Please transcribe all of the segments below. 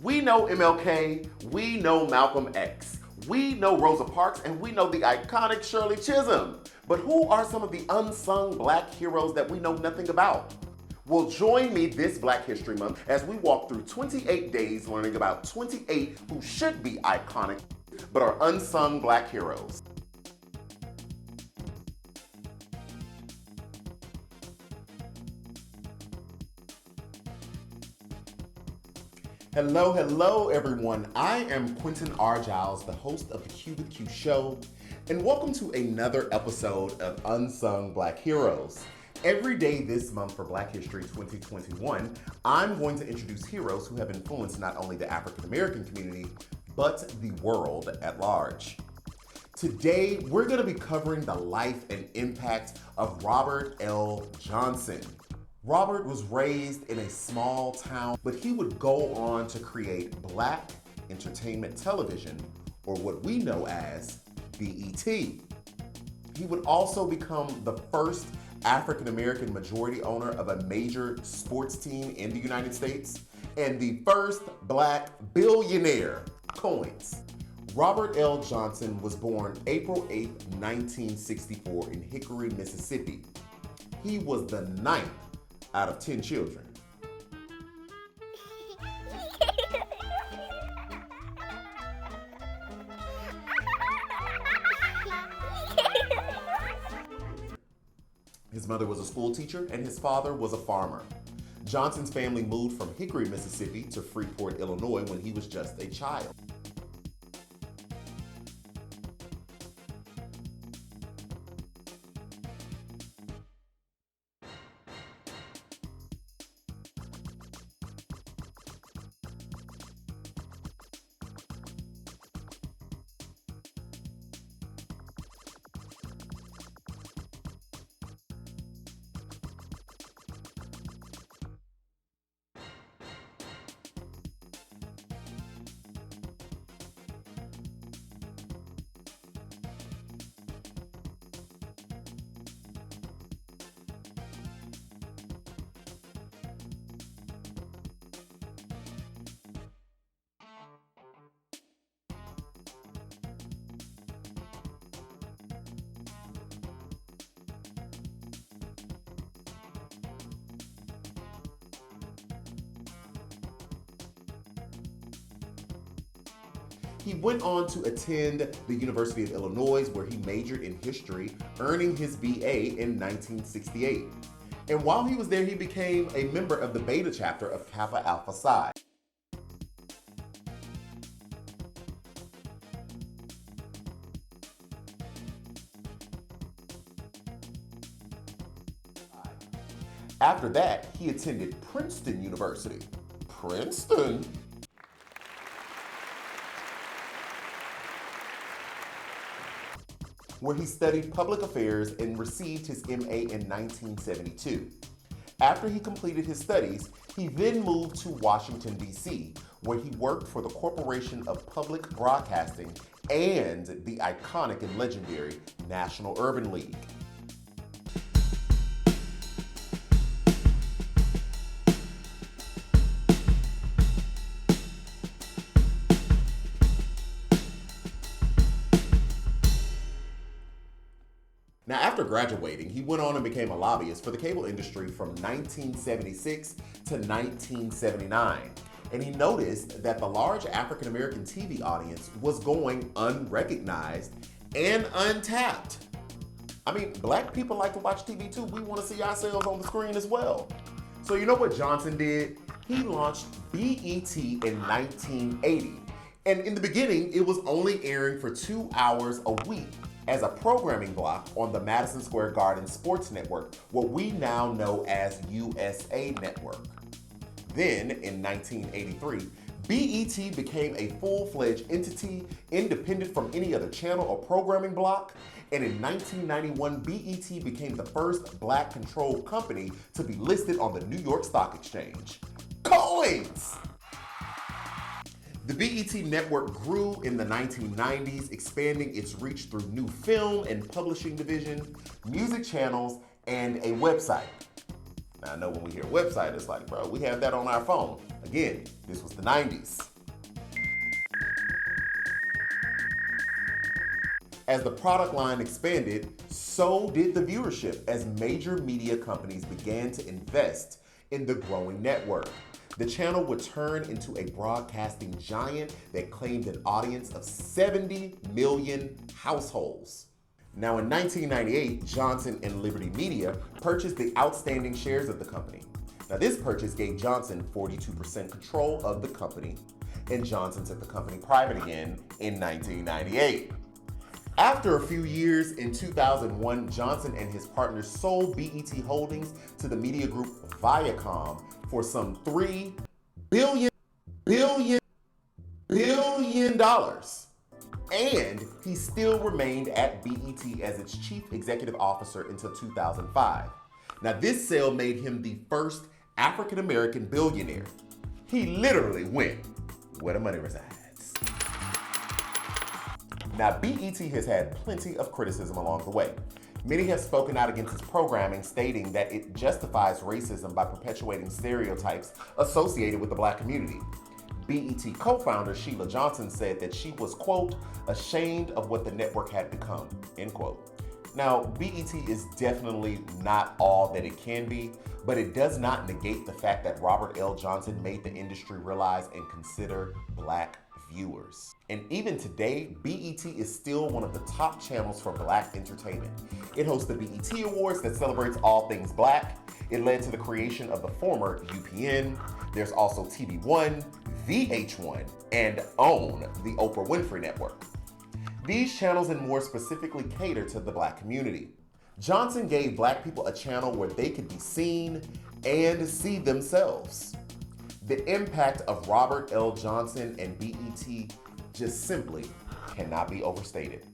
We know MLK, we know Malcolm X, we know Rosa Parks, and we know the iconic Shirley Chisholm. But who are some of the unsung Black heroes that we know nothing about? Well, join me this Black History Month as we walk through 28 days learning about 28 who should be iconic but are unsung Black heroes. Hello everyone. I am QuentinRJiles, the host of the Q with Q show, and welcome to another episode of Unsung Black Heroes. Every day this month for Black History 2021, I'm going to introduce heroes who have influenced not only the African American community, but the world at large. Today, we're going to be covering the life and impact of Robert L. Johnson. Robert was raised in a small town, but he would go on to create Black entertainment television, or what we know as BET. He would also become the first African American majority owner of a major sports team in the United States, and the first Black billionaire. Coins. Robert L. Johnson was born April 8, 1964 in Hickory, Mississippi. He was the ninth out of 10 children. His mother was a school teacher and his father was a farmer. Johnson's family moved from Hickory, Mississippi to Freeport, Illinois when he was just a child. He went on to attend the University of Illinois, where he majored in history, earning his BA in 1968. And while he was there, he became a member of the Beta chapter of Kappa Alpha Psi. After that, he attended Princeton University. Princeton? Where he studied public affairs and received his MA in 1972. After he completed his studies, he then moved to Washington, D.C., where he worked for the Corporation of Public Broadcasting and the iconic and legendary National Urban League. Now, after graduating, he went on and became a lobbyist for the cable industry from 1976 to 1979. And he noticed that the large African American TV audience was going unrecognized and untapped. I mean, Black people like to watch TV too. We want to see ourselves on the screen as well. So you know what Johnson did? He launched BET in 1980. And in the beginning, it was only airing for 2 hours a week as a programming block on the Madison Square Garden Sports Network, what we now know as USA Network. Then, in 1983, BET became a full-fledged entity, independent from any other channel or programming block, and in 1991, BET became the first Black-controlled company to be listed on the New York Stock Exchange. Coins! The BET network grew in the 1990s, expanding its reach through new film and publishing division, music channels, and a website. Now, I know when we hear website, it's like, bro, we have that on our phone. Again, this was the 90s. As the product line expanded, so did the viewership as major media companies began to invest in the growing network. The channel would turn into a broadcasting giant that claimed an audience of 70 million households. Now in 1998, Johnson and Liberty Media purchased the outstanding shares of the company. Now this purchase gave Johnson 42% control of the company, and Johnson took the company private again in 1998. After a few years, in 2001, Johnson and his partners sold BET Holdings to the media group Viacom for some $3 billion. And he still remained at BET as its chief executive officer until 2005. Now this sale made him the first African-American billionaire. He literally went where the money resides. Now, BET has had plenty of criticism along the way. Many have spoken out against its programming, stating that it justifies racism by perpetuating stereotypes associated with the Black community. BET co-founder Sheila Johnson said that she was, quote, ashamed of what the network had become, end quote. Now, BET is definitely not all that it can be, but it does not negate the fact that Robert L. Johnson made the industry realize and consider Black viewers. And even today, BET is still one of the top channels for Black entertainment. It hosts the BET Awards that celebrates all things Black. It led to the creation of the former UPN. There's also TV1, VH1, and OWN, the Oprah Winfrey Network. These channels and more specifically cater to the Black community. Johnson gave Black people a channel where they could be seen and see themselves. The impact of Robert L. Johnson and BET just simply cannot be overstated.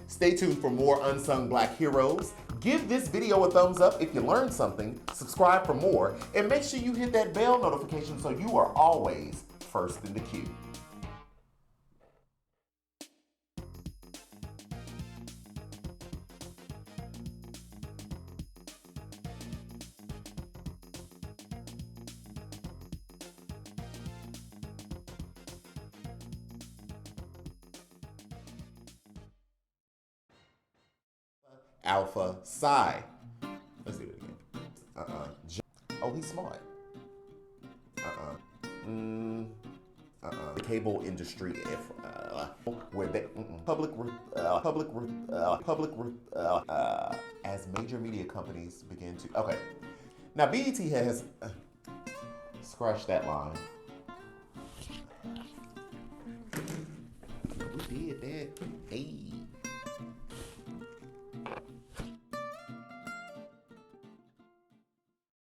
Stay tuned for more Unsung Black Heroes. Give this video a thumbs up if you learned something, subscribe for more, and make sure you hit that bell notification so you are always first in the queue. Alpha Psi. Let's do it again. Oh, he's smart. The cable industry, where they as major media companies begin to. Okay, now BET has scratch that line. We did that. Hey.